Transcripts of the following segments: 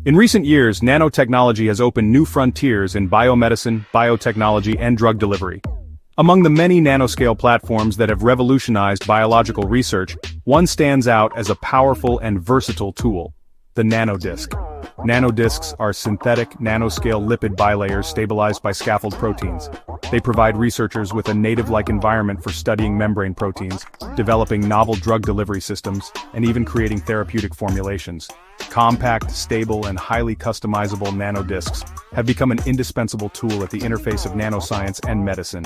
In recent years, nanotechnology has opened new frontiers in biomedicine, biotechnology, and drug delivery. Among the many nanoscale platforms that have revolutionized biological research, one stands out as a powerful and versatile tool: the nanodisc. Nanodiscs are synthetic, nanoscale lipid bilayers stabilized by scaffold proteins. They provide researchers with a native-like environment for studying membrane proteins, developing novel drug delivery systems, and even creating therapeutic formulations. Compact, stable, and highly customizable nanodiscs have become an indispensable tool at the interface of nanoscience and medicine.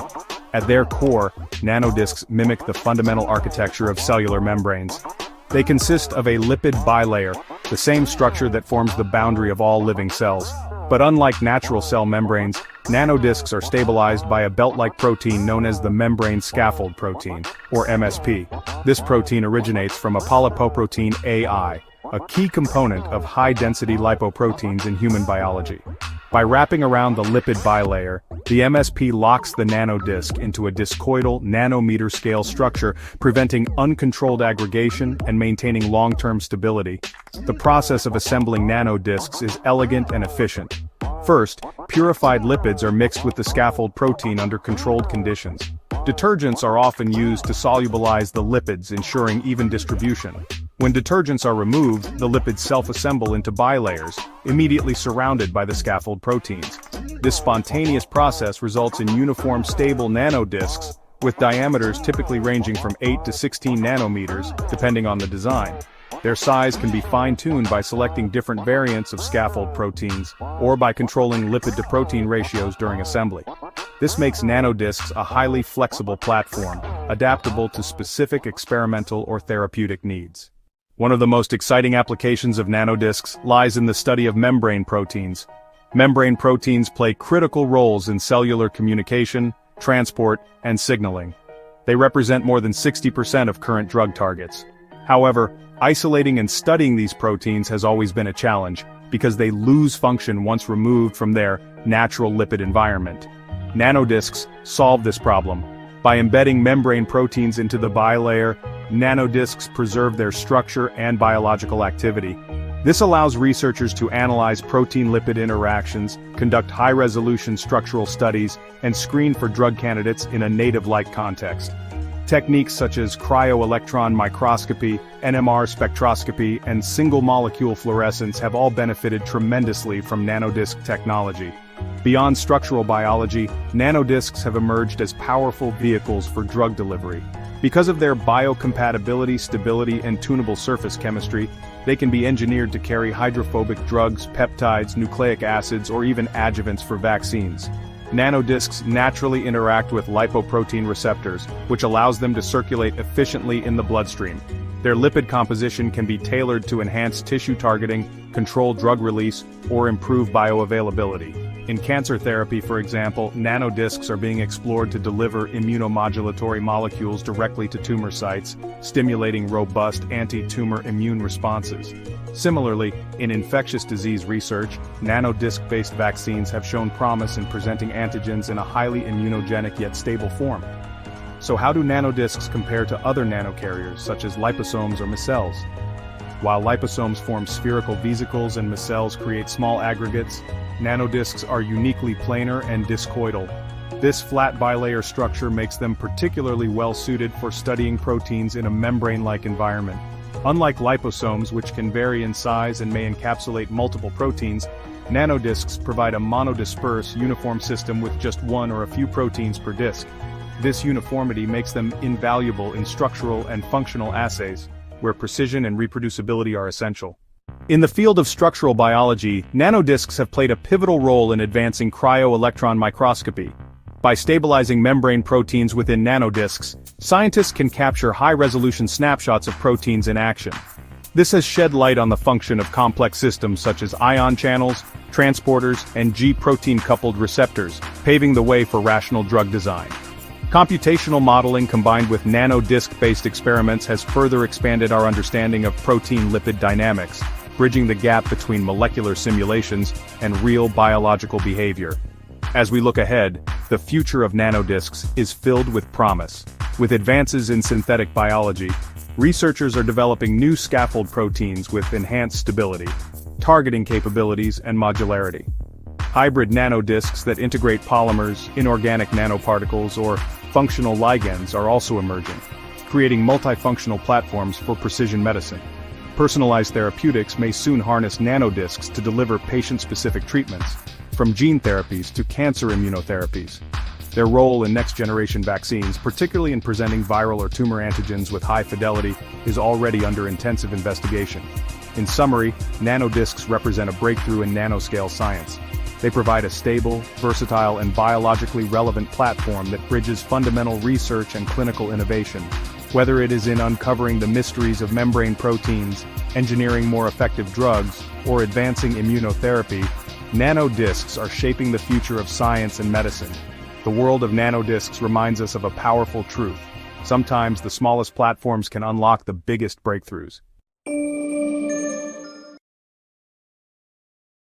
At their core, nanodiscs mimic the fundamental architecture of cellular membranes. They consist of a lipid bilayer, the same structure that forms the boundary of all living cells. But unlike natural cell membranes, nanodiscs are stabilized by a belt-like protein known as the membrane scaffold protein, or MSP. This protein originates from a polypoprotein AI, a key component of high-density lipoproteins in human biology. By wrapping around the lipid bilayer, the MSP locks the nanodisc into a discoidal, nanometer-scale structure, preventing uncontrolled aggregation and maintaining long-term stability. The process of assembling nanodiscs is elegant and efficient. First, purified lipids are mixed with the scaffold protein under controlled conditions. Detergents are often used to solubilize the lipids, ensuring even distribution. When detergents are removed, the lipids self-assemble into bilayers, immediately surrounded by the scaffold proteins. This spontaneous process results in uniform, stable nanodiscs, with diameters typically ranging from 8 to 16 nanometers, depending on the design. Their size can be fine-tuned by selecting different variants of scaffold proteins, or by controlling lipid-to-protein ratios during assembly. This makes nanodiscs a highly flexible platform, adaptable to specific experimental or therapeutic needs. One of the most exciting applications of nanodiscs lies in the study of membrane proteins. Membrane proteins play critical roles in cellular communication, transport, and signaling. They represent more than 60% of current drug targets. However, isolating and studying these proteins has always been a challenge, because they lose function once removed from their natural lipid environment. Nanodiscs solve this problem. By embedding membrane proteins into the bilayer, nanodiscs preserve their structure and biological activity. This allows researchers to analyze protein-lipid interactions, conduct high-resolution structural studies, and screen for drug candidates in a native-like context. Techniques such as cryo-electron microscopy, NMR spectroscopy, and single-molecule fluorescence have all benefited tremendously from nanodisc technology. Beyond structural biology, nanodiscs have emerged as powerful vehicles for drug delivery. Because of their biocompatibility, stability, and tunable surface chemistry, they can be engineered to carry hydrophobic drugs, peptides, nucleic acids, or even adjuvants for vaccines. Nanodiscs naturally interact with lipoprotein receptors, which allows them to circulate efficiently in the bloodstream. Their lipid composition can be tailored to enhance tissue targeting, control drug release, or improve bioavailability. In cancer therapy, for example, nanodiscs are being explored to deliver immunomodulatory molecules directly to tumor sites, stimulating robust anti-tumor immune responses. Similarly, in infectious disease research, nanodisc-based vaccines have shown promise in presenting antigens in a highly immunogenic yet stable form. So how do nanodiscs compare to other nanocarriers, such as liposomes or micelles? While liposomes form spherical vesicles and micelles create small aggregates, nanodiscs are uniquely planar and discoidal. This flat bilayer structure makes them particularly well-suited for studying proteins in a membrane-like environment. Unlike liposomes, which can vary in size and may encapsulate multiple proteins, nanodiscs provide a monodisperse, uniform system with just one or a few proteins per disc. This uniformity makes them invaluable in structural and functional assays, where precision and reproducibility are essential. In the field of structural biology, nanodiscs have played a pivotal role in advancing cryo-electron microscopy. By stabilizing membrane proteins within nanodiscs, scientists can capture high-resolution snapshots of proteins in action. This has shed light on the function of complex systems such as ion channels, transporters, and G-protein-coupled receptors, paving the way for rational drug design. Computational modeling combined with nanodisc-based experiments has further expanded our understanding of protein-lipid dynamics, bridging the gap between molecular simulations and real biological behavior. As we look ahead, the future of nanodiscs is filled with promise. With advances in synthetic biology, researchers are developing new scaffold proteins with enhanced stability. targeting capabilities, and modularity. Hybrid nanodiscs that integrate polymers, inorganic nanoparticles, or functional ligands are also emerging, creating multifunctional platforms for precision medicine. Personalized therapeutics may soon harness nanodiscs to deliver patient-specific treatments, from gene therapies to cancer immunotherapies. Their role in next-generation vaccines, particularly in presenting viral or tumor antigens with high fidelity, is already under intensive investigation. In summary, nanodiscs represent a breakthrough in nanoscale science. They provide a stable, versatile, and biologically relevant platform that bridges fundamental research and clinical innovation. Whether it is in uncovering the mysteries of membrane proteins, engineering more effective drugs, or advancing immunotherapy, nanodiscs are shaping the future of science and medicine. The world of nanodiscs reminds us of a powerful truth. Sometimes the smallest platforms can unlock the biggest breakthroughs.